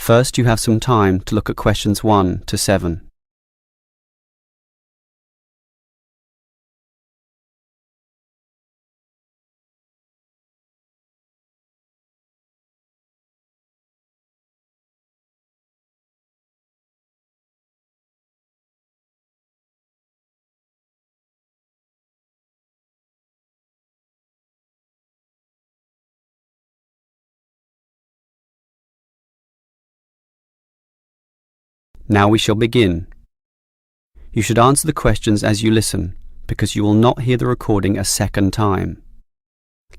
First, you have some time to look at questions 1 to 7. Now we shall begin. You should answer the questions as you listen, because you will not hear the recording a second time.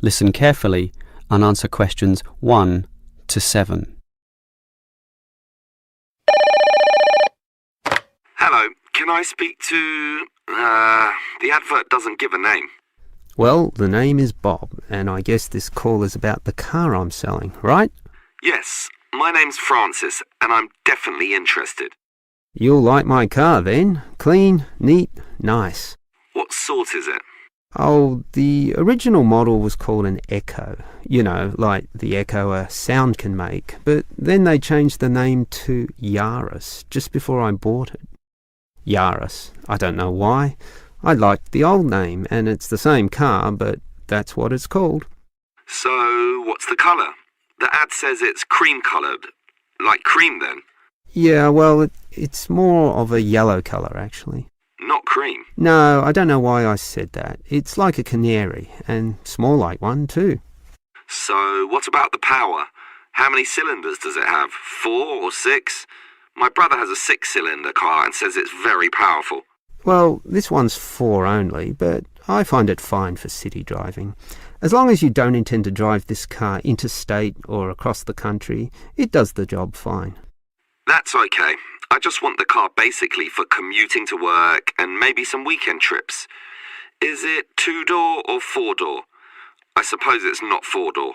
Listen carefully and answer questions 1 to 7. Hello, can I speak to... the advert doesn't give a name. Well, the name is Bob, and I guess this call is about the car I'm selling, right? Yes, my name's Francis, and I'm definitely interested. You'll like my car then. Clean, neat, nice. What sort is it? Oh, the original model was called an Echo. You know, like the echo a sound can make. But then they changed the name to Yaris just before I bought it. Yaris. I don't know why. I liked the old name, and it's the same car, but that's what it's called. So, what's the colour? The ad says it's cream-coloured. Like cream, then? Yeah, well, it's more of a yellow colour, actually. Not cream? No, I don't know why I said that. It's like a canary, and small like one, too. So, what about the power? How many cylinders does it have? 4 or 6? My brother has a 6-cylinder car and says it's very powerful. Well, this one's 4 only, but I find it fine for city driving. As long as you don't intend to drive this car interstate or across the country, it does the job fine. That's okay. I just want the car basically for commuting to work and maybe some weekend trips. Is it 2-door or 4-door? I suppose it's not 4-door.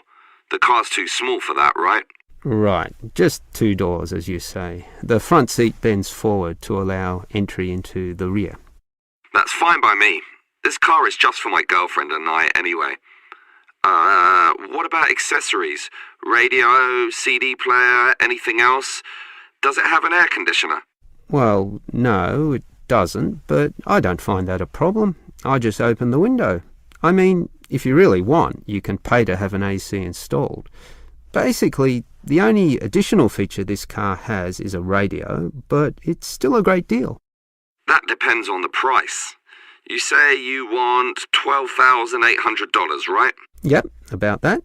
The car's too small for that, right? Right, just 2 doors, as you say. The front seat bends forward to allow entry into the rear. That's fine by me. This car is just for my girlfriend and I anyway. What about accessories? Radio, CD player, anything else? Does it have an air conditioner? Well, no, it doesn't, but I don't find that a problem. I just open the window. I mean, if you really want, you can pay to have an AC installed. Basically, the only additional feature this car has is a radio, but it's still a great deal. That depends on the price. You say you want $12,800, right? Yep, about that.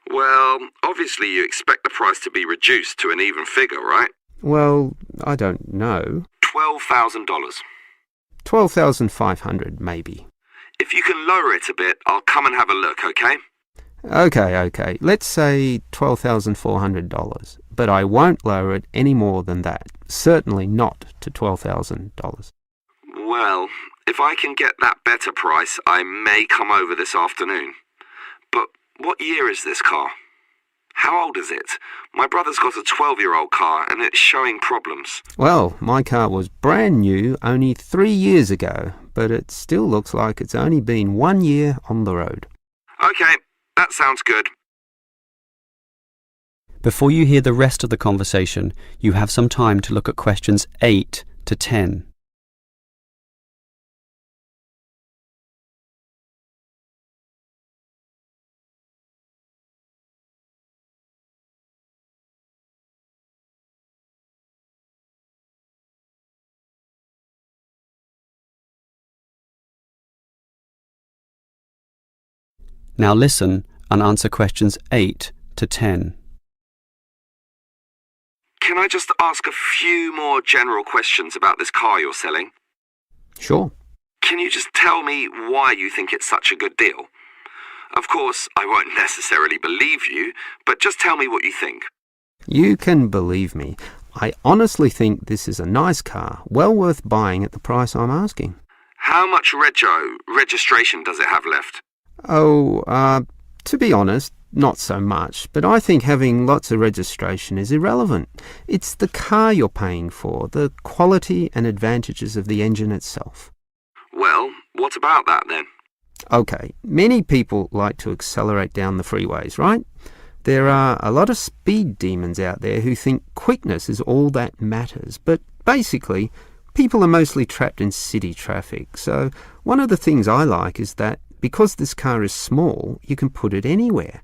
Well, obviously you expect the price to be reduced to an even figure, right? Well, I don't know. $12,000. $12,500, maybe. If you can lower it a bit, I'll come and have a look, okay? Okay. Let's say $12,400, but I won't lower it any more than that. Certainly not to $12,000. Well, if I can get that better price, I may come over this afternoon. But what year is this car? How old is it? My brother's got a 12-year-old car and it's showing problems. Well, my car was brand new only 3 years ago, but it still looks like it's only been 1 year on the road. Okay, that sounds good. Before you hear the rest of the conversation, you have some time to look at questions 8 to 10. Now listen and answer questions 8 to 10. Can I just ask a few more general questions about this car you're selling? Sure. Can you just tell me why you think it's such a good deal? Of course, I won't necessarily believe you, but just tell me what you think. You can believe me. I honestly think this is a nice car, well worth buying at the price I'm asking. How much registration does it have left? To be honest, not so much, but I think having lots of registration is irrelevant. It's the car you're paying for, the quality and advantages of the engine itself. Well, what about that then? Okay, many people like to accelerate down the freeways, right? There are a lot of speed demons out there who think quickness is all that matters, but basically, people are mostly trapped in city traffic. So one of the things I like is that because this car is small, you can put it anywhere.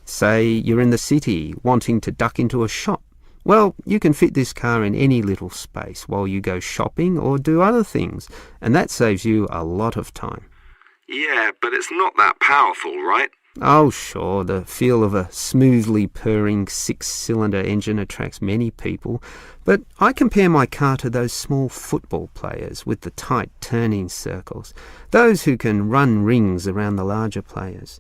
Say you're in the city wanting to duck into a shop. Well, you can fit this car in any little space while you go shopping or do other things, and that saves you a lot of time. Yeah, but it's not that powerful, right? Oh, sure, the feel of a smoothly purring six-cylinder engine attracts many people, but I compare my car to those small football players with the tight turning circles, those who can run rings around the larger players.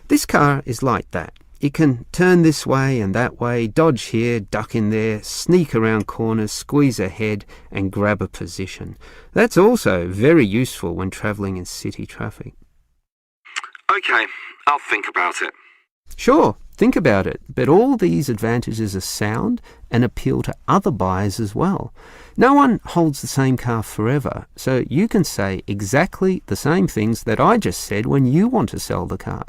This car is like that. It can turn this way and that way, dodge here, duck in there, sneak around corners, squeeze ahead and grab a position. That's also very useful when travelling in city traffic. Okay, I'll think about it. Sure, think about it, but all these advantages are sound and appeal to other buyers as well. No one holds the same car forever, so you can say exactly the same things that I just said when you want to sell the car.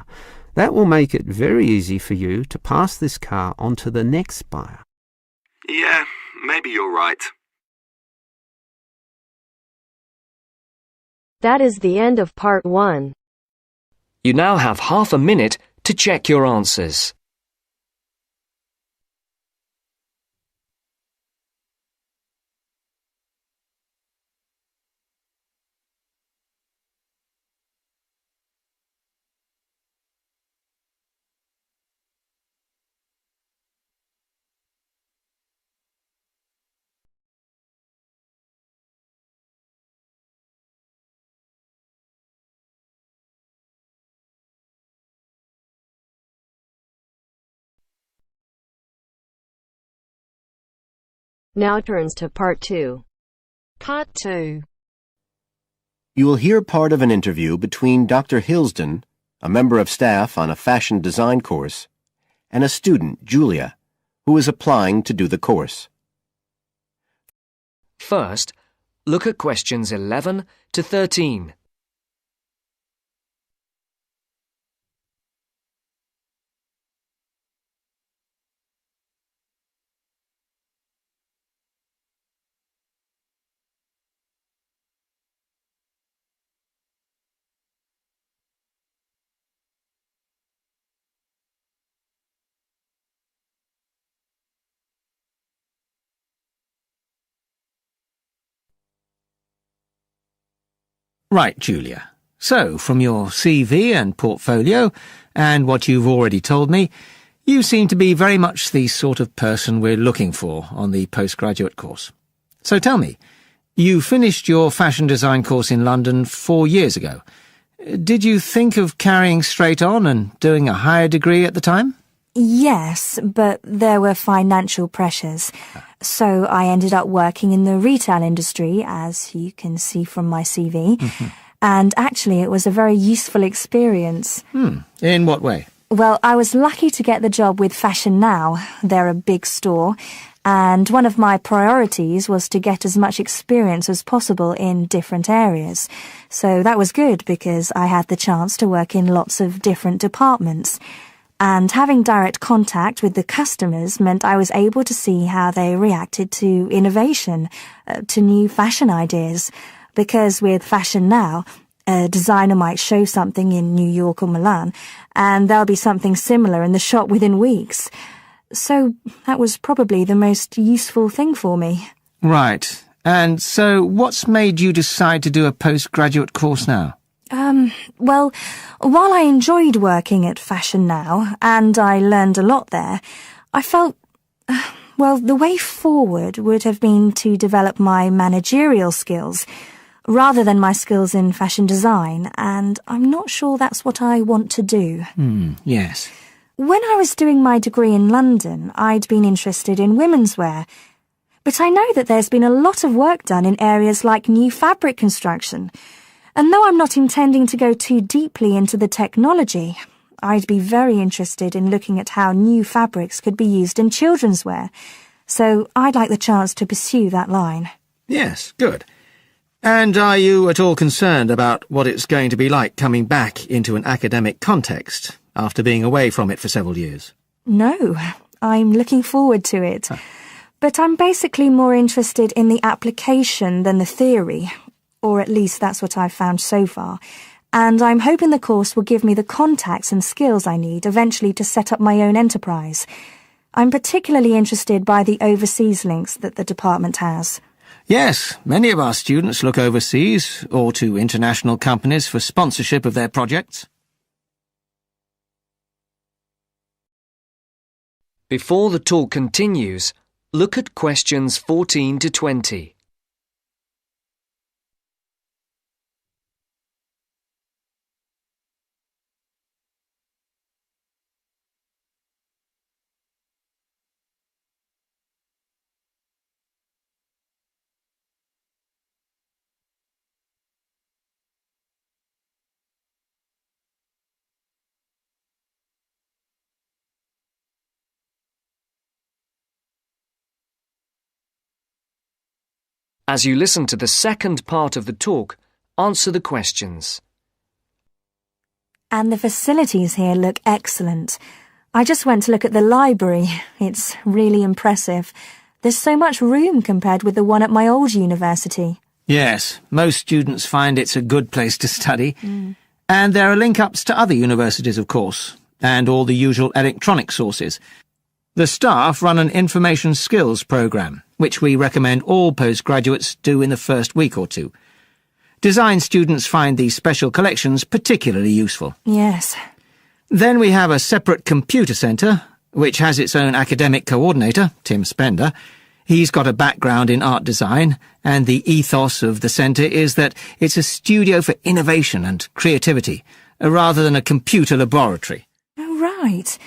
That will make it very easy for you to pass this car on to the next buyer. Yeah, maybe you're right. That is the end of part 1. You now have half a minute to check your answers. Now turns to part 2. Part 2. You will hear part of an interview between Dr. Hilsden, a member of staff on a fashion design course, and a student, Julia, who is applying to do the course. First, look at questions 11 to 13. Right, Julia. So, from your CV and portfolio, and what you've already told me, you seem to be very much the sort of person we're looking for on the postgraduate course. So tell me, you finished your fashion design course in London 4 years ago. Did you think of carrying straight on and doing a higher degree at the time? Yes, but there were financial pressures. So I ended up working in the retail industry, as you can see from my CV. And actually, it was a very useful experience. In what way? Well, I was lucky to get the job with Fashion Now. They're a big store. And one of my priorities was to get as much experience as possible in different areas. So that was good because I had the chance to work in lots of different departments. And having direct contact with the customers meant I was able to see how they reacted to innovation, to new fashion ideas. Because with Fashion Now, a designer might show something in New York or Milan, and there'll be something similar in the shop within weeks. So that was probably the most useful thing for me. Right. And so what's made you decide to do a postgraduate course now? Well, while I enjoyed working at Fashion Now, and I learned a lot there, I felt, the way forward would have been to develop my managerial skills, rather than my skills in fashion design, and I'm not sure that's what I want to do. Yes. When I was doing my degree in London, I'd been interested in women's wear, but I know that there's been a lot of work done in areas like new fabric construction. And though I'm not intending to go too deeply into the technology, I'd be very interested in looking at how new fabrics could be used in children's wear. So I'd like the chance to pursue that line. Yes, good. And are you at all concerned about what it's going to be like coming back into an academic context after being away from it for several years? No, I'm looking forward to it. But I'm basically more interested in the application than the theory, or at least that's what I've found so far. And I'm hoping the course will give me the contacts and skills I need eventually to set up my own enterprise. I'm particularly interested by the overseas links that the department has. Yes, many of our students look overseas or to international companies for sponsorship of their projects. Before the talk continues, look at questions 14 to 20. As you listen to the second part of the talk, answer the questions. And the facilities here look excellent. I just went to look at the library. It's really impressive. There's so much room compared with the one at my old university. Yes, most students find it's a good place to study. And there are link-ups to other universities, of course, and all the usual electronic sources. The staff run an information skills programme, which we recommend all postgraduates do in the first week or two. Design students find these special collections particularly useful. Yes. Then we have a separate computer centre, which has its own academic coordinator, Tim Spender. He's got a background in art design, and the ethos of the centre is that it's a studio for innovation and creativity, rather than a computer laboratory. Oh, right.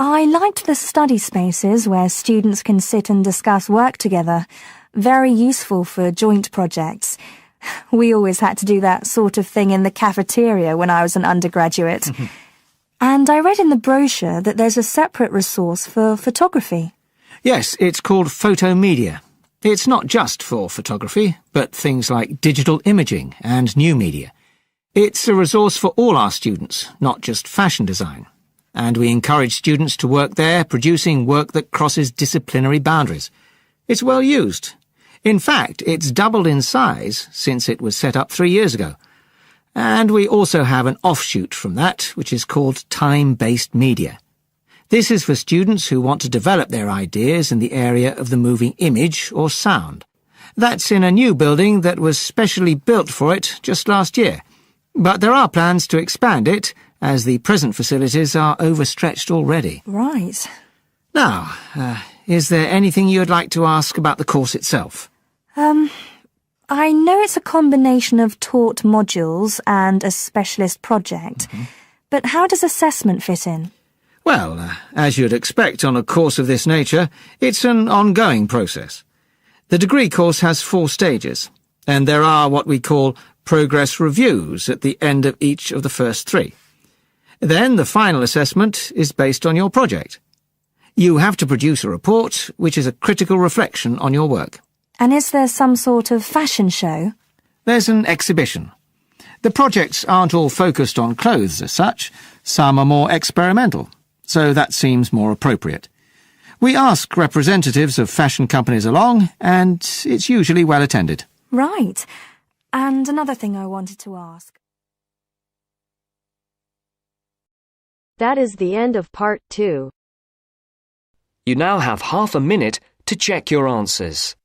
I liked the study spaces where students can sit and discuss work together. Very useful for joint projects. We always had to do that sort of thing in the cafeteria when I was an undergraduate. And I read in the brochure that there's a separate resource for photography. Yes, it's called Photomedia. It's not just for photography, but things like digital imaging and new media. It's a resource for all our students, not just fashion design. And we encourage students to work there, producing work that crosses disciplinary boundaries. It's well used. In fact, it's doubled in size since it was set up 3 years ago. And we also have an offshoot from that, which is called Time-Based Media. This is for students who want to develop their ideas in the area of the moving image or sound. That's in a new building that was specially built for it just last year. But there are plans to expand it, as the present facilities are overstretched already. Right. Now, is there anything you'd like to ask about the course itself? I know it's a combination of taught modules and a specialist project, but how does assessment fit in? Well, as you'd expect on a course of this nature, it's an ongoing process. The degree course has 4 stages, and there are what we call progress reviews at the end of each of the first 3. Then the final assessment is based on your project. You have to produce a report, which is a critical reflection on your work. And is there some sort of fashion show? There's an exhibition. The projects aren't all focused on clothes as such. Some are more experimental, so that seems more appropriate. We ask representatives of fashion companies along, and it's usually well attended. Right. And another thing I wanted to ask. That is the end of part 2. You now have half a minute to check your answers.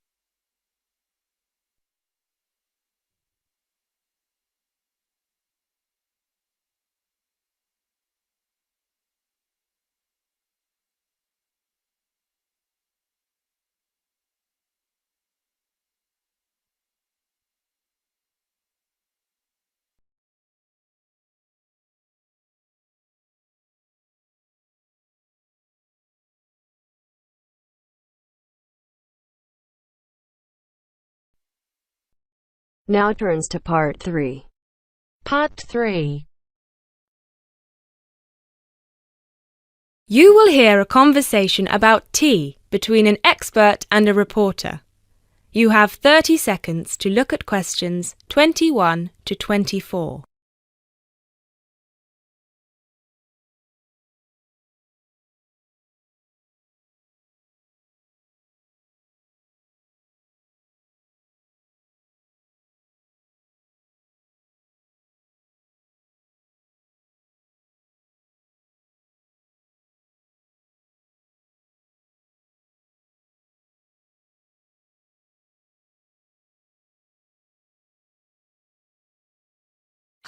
Now turns to part 3. Part 3. You will hear a conversation about tea between an expert and a reporter. You have 30 seconds to look at questions 21 to 24.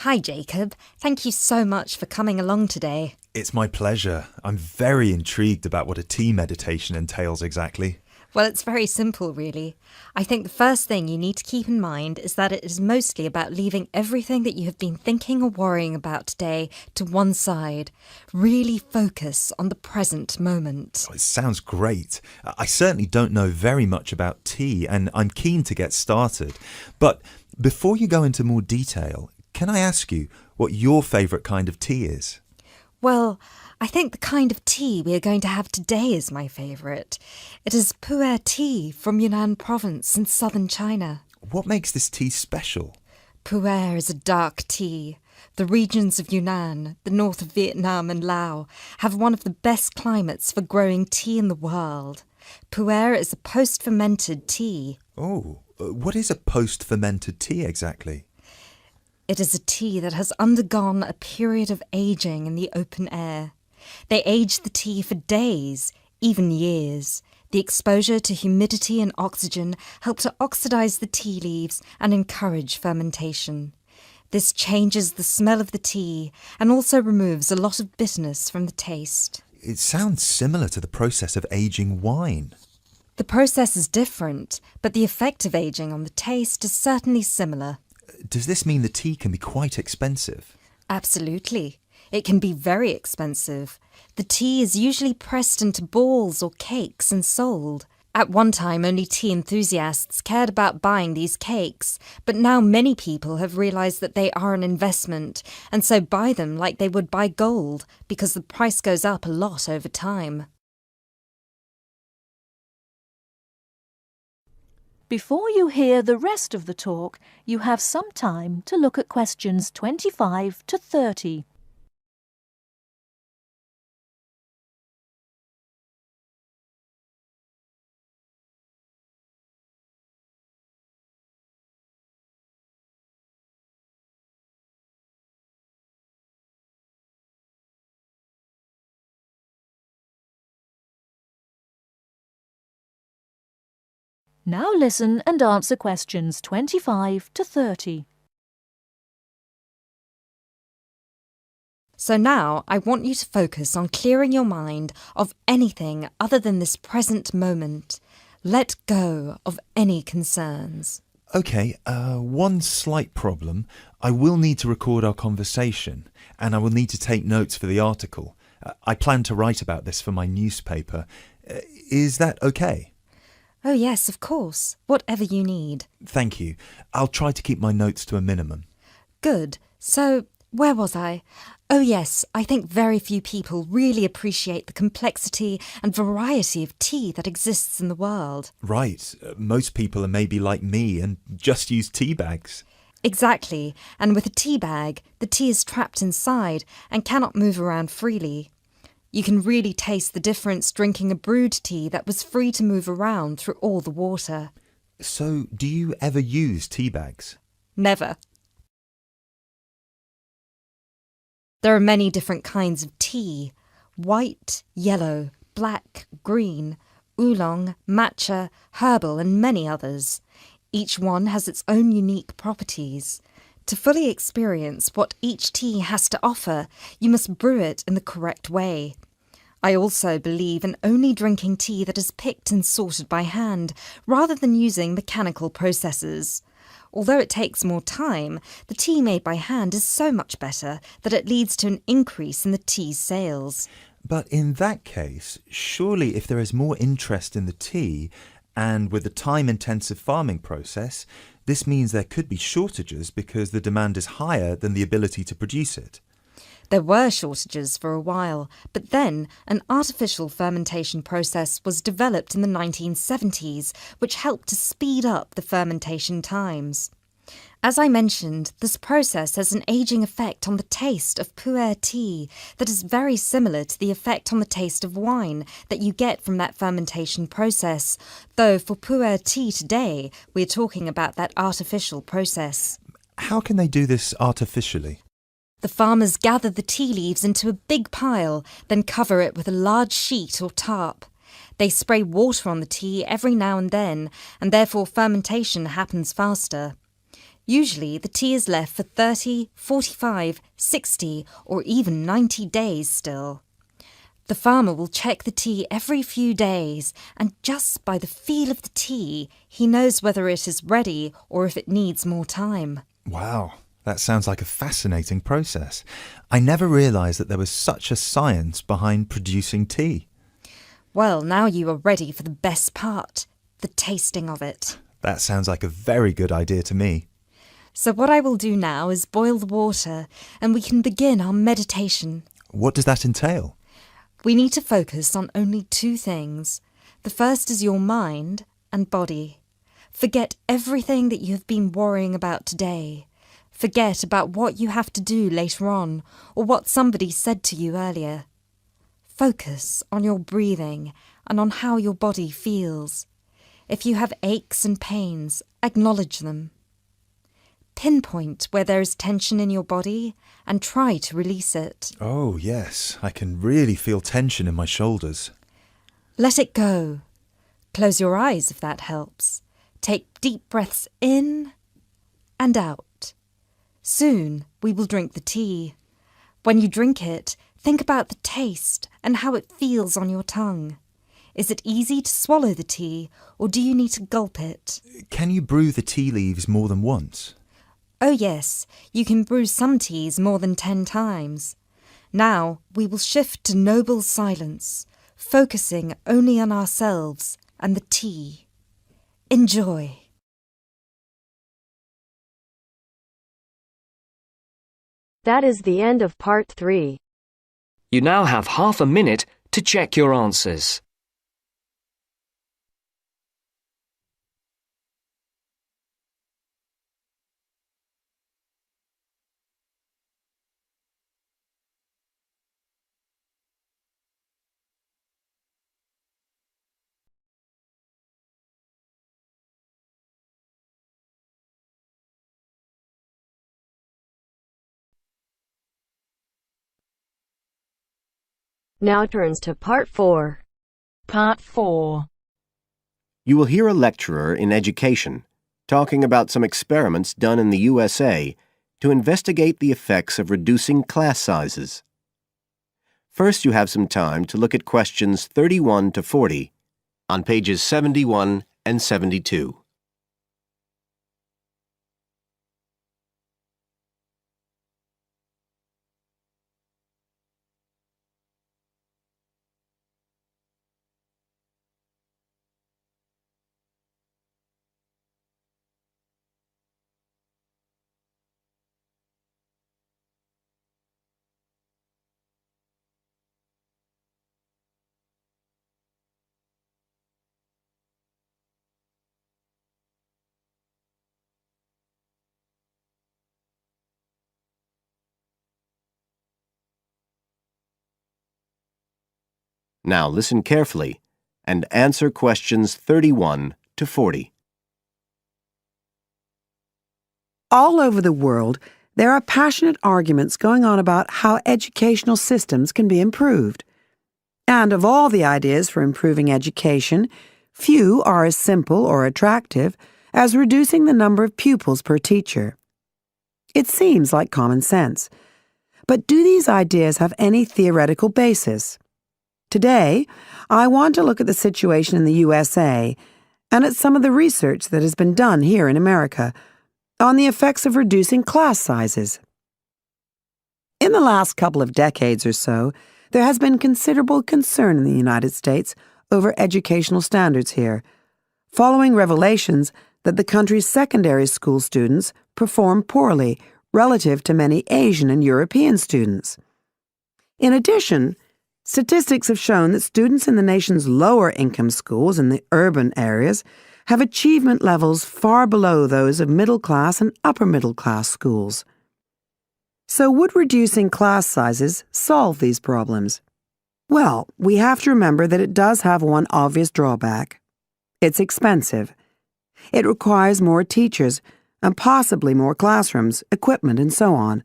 Hi, Jacob. Thank you so much for coming along today. It's my pleasure. I'm very intrigued about what a tea meditation entails exactly. Well, it's very simple, really. I think the first thing you need to keep in mind is that it is mostly about leaving everything that you have been thinking or worrying about today to one side. Really focus on the present moment. It sounds great. I certainly don't know very much about tea, and I'm keen to get started. But before you go into more detail, can I ask you what your favourite kind of tea is? Well, I think the kind of tea we are going to have today is my favourite. It is pu'er tea from Yunnan province in southern China. What makes this tea special? Pu'er is a dark tea. The regions of Yunnan, the north of Vietnam and Laos, have one of the best climates for growing tea in the world. Pu'er is a post-fermented tea. Oh, what is a post-fermented tea exactly? It is a tea that has undergone a period of aging in the open air. They age the tea for days, even years. The exposure to humidity and oxygen help to oxidize the tea leaves and encourage fermentation. This changes the smell of the tea and also removes a lot of bitterness from the taste. It sounds similar to the process of aging wine. The process is different, but the effect of aging on the taste is certainly similar. Does this mean the tea can be quite expensive? Absolutely. It can be very expensive. The tea is usually pressed into balls or cakes and sold. At one time, only tea enthusiasts cared about buying these cakes, but now many people have realised that they are an investment, and so buy them like they would buy gold, because the price goes up a lot over time. Before you hear the rest of the talk, you have some time to look at questions 25 to 30. Now listen and answer questions 25 to 30. So now I want you to focus on clearing your mind of anything other than this present moment. Let go of any concerns. Okay, one slight problem. I will need to record our conversation, and I will need to take notes for the article. I plan to write about this for my newspaper. Is that okay? Oh yes, of course. Whatever you need. Thank you. I'll try to keep my notes to a minimum. Good. So, where was I? Oh yes, I think very few people really appreciate the complexity and variety of tea that exists in the world. Right. Most people are maybe like me and just use tea bags. Exactly. And with a tea bag, the tea is trapped inside and cannot move around freely. You can really taste the difference drinking a brewed tea that was free to move around through all the water. So, do you ever use tea bags? Never. There are many different kinds of tea: white, yellow, black, green, oolong, matcha, herbal and many others. Each one has its own unique properties. To fully experience what each tea has to offer, you must brew it in the correct way. I also believe in only drinking tea that is picked and sorted by hand, rather than using mechanical processes. Although it takes more time, the tea made by hand is so much better that it leads to an increase in the tea's sales. But in that case, surely if there is more interest in the tea, and with the time-intensive farming process, this means there could be shortages because the demand is higher than the ability to produce it. There were shortages for a while, but then an artificial fermentation process was developed in the 1970s, which helped to speed up the fermentation times. As I mentioned, this process has an aging effect on the taste of pu'er tea that is very similar to the effect on the taste of wine that you get from that fermentation process, though for pu'er tea today, we're talking about that artificial process. How can they do this artificially? The farmers gather the tea leaves into a big pile, then cover it with a large sheet or tarp. They spray water on the tea every now and then, and therefore fermentation happens faster. Usually the tea is left for 30, 45, 60 or even 90 days still. The farmer will check the tea every few days, and just by the feel of the tea, he knows whether it is ready or if it needs more time. Wow, that sounds like a fascinating process. I never realised that there was such a science behind producing tea. Well, now you are ready for the best part, the tasting of it. That sounds like a very good idea to me. So what I will do now is boil the water, and we can begin our meditation. What does that entail? We need to focus on only two things. The first is your mind and body. Forget everything that you have been worrying about today. Forget about what you have to do later on or what somebody said to you earlier. Focus on your breathing and on how your body feels. If you have aches and pains, acknowledge them. Pinpoint where there is tension in your body and try to release it. Oh, yes. I can really feel tension in my shoulders. Let it go. Close your eyes if that helps. Take deep breaths in and out. Soon we will drink the tea. When you drink it, think about the taste and how it feels on your tongue. Is it easy to swallow the tea, or do you need to gulp it? Can you brew the tea leaves more than once? Oh yes, you can brew some teas more than 10 times. Now we will shift to noble silence, focusing only on ourselves and the tea. Enjoy. That is the end of part 3. You now have half a minute to check your answers. Now turns to part 4. Part 4. You will hear a lecturer in education talking about some experiments done in the USA to investigate the effects of reducing class sizes. First, you have some time to look at questions 31 to 40 on pages 71 and 72. Now listen carefully and answer questions 31 to 40. All over the world, there are passionate arguments going on about how educational systems can be improved. And of all the ideas for improving education, few are as simple or attractive as reducing the number of pupils per teacher. It seems like common sense. But do these ideas have any theoretical basis? Today, I want to look at the situation in the USA and at some of the research that has been done here in America on the effects of reducing class sizes. In the last couple of decades or so, there has been considerable concern in the United States over educational standards here, following revelations that the country's secondary school students perform poorly relative to many Asian and European students. In addition, statistics have shown that students in the nation's lower-income schools in the urban areas have achievement levels far below those of middle-class and upper-middle-class schools. So would reducing class sizes solve these problems? Well, we have to remember that it does have one obvious drawback. It's expensive. It requires more teachers and possibly more classrooms, equipment, and so on.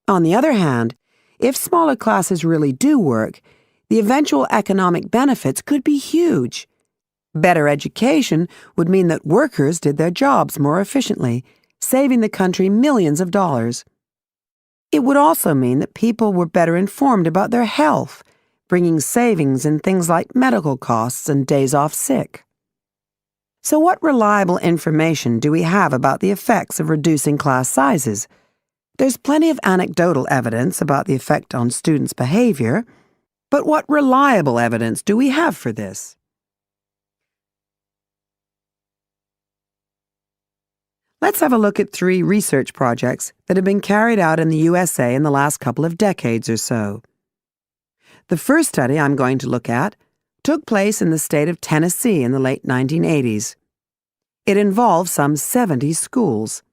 On the other hand, if smaller classes really do work, the eventual economic benefits could be huge. Better education would mean that workers did their jobs more efficiently, saving the country millions of dollars. It would also mean that people were better informed about their health, bringing savings in things like medical costs and days off sick. So what reliable information do we have about the effects of reducing class sizes? There's plenty of anecdotal evidence about the effect on students' behavior, but what reliable evidence do we have for this? Let's have a look at 3 research projects that have been carried out in the USA in the last couple of decades or so. The first study I'm going to look at took place in the state of Tennessee in the late 1980s. It involved some 70 schools.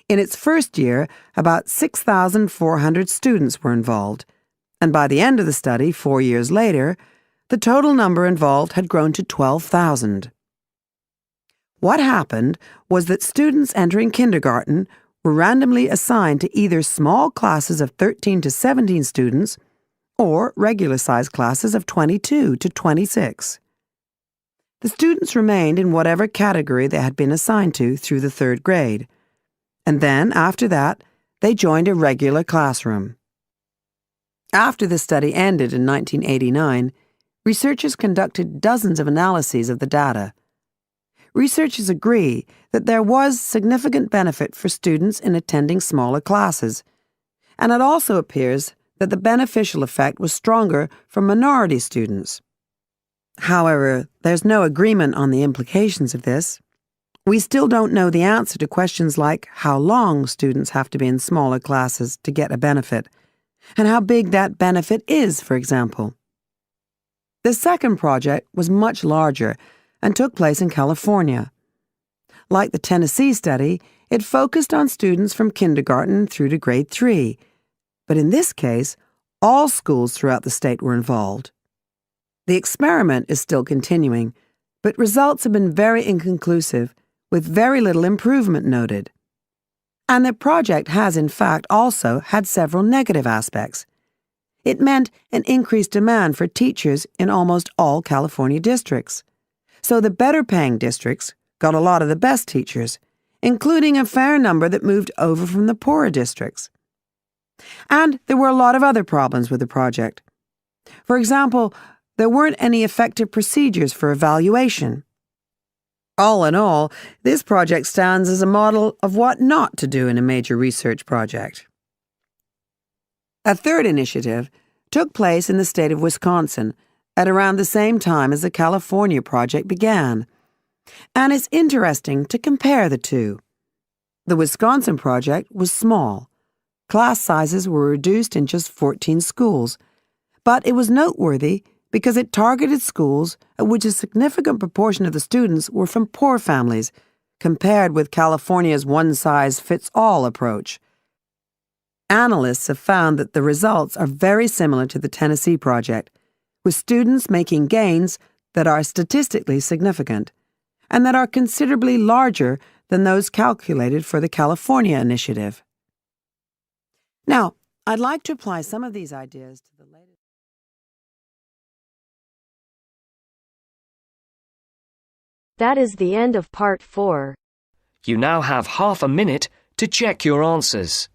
In its first year, about 6,400 students were involved, and by the end of the study, 4 years later, the total number involved had grown to 12,000. What happened was that students entering kindergarten were randomly assigned to either small classes of 13 to 17 students or regular-sized classes of 22 to 26. The students remained in whatever category they had been assigned to through the 3rd grade, and then, after that, they joined a regular classroom. After the study ended in 1989, researchers conducted dozens of analyses of the data. Researchers agree that there was significant benefit for students in attending smaller classes, and it also appears that the beneficial effect was stronger for minority students. However, there's no agreement on the implications of this. We still don't know the answer to questions like how long students have to be in smaller classes to get a benefit, and how big that benefit is, for example. The second project was much larger and took place in California. Like the Tennessee study, it focused on students from kindergarten through to grade 3, but in this case, all schools throughout the state were involved. The experiment is still continuing, but results have been very inconclusive, with very little improvement noted. And the project has, in fact, also had several negative aspects. It meant an increased demand for teachers in almost all California districts. So the better-paying districts got a lot of the best teachers, including a fair number that moved over from the poorer districts. And there were a lot of other problems with the project. For example, there weren't any effective procedures for evaluation. All in all, this project stands as a model of what not to do in a major research project. A third initiative took place in the state of Wisconsin at around the same time as the California project began, and it's interesting to compare the two. The Wisconsin project was small. Class sizes were reduced in just 14 schools, but it was noteworthy because it targeted schools at which a significant proportion of the students were from poor families, compared with California's one-size-fits-all approach. Analysts have found that the results are very similar to the Tennessee project, with students making gains that are statistically significant, and that are considerably larger than those calculated for the California initiative. Now, I'd like to apply some of these ideas to the latest. That is the end of part 4. You now have half a minute to check your answers.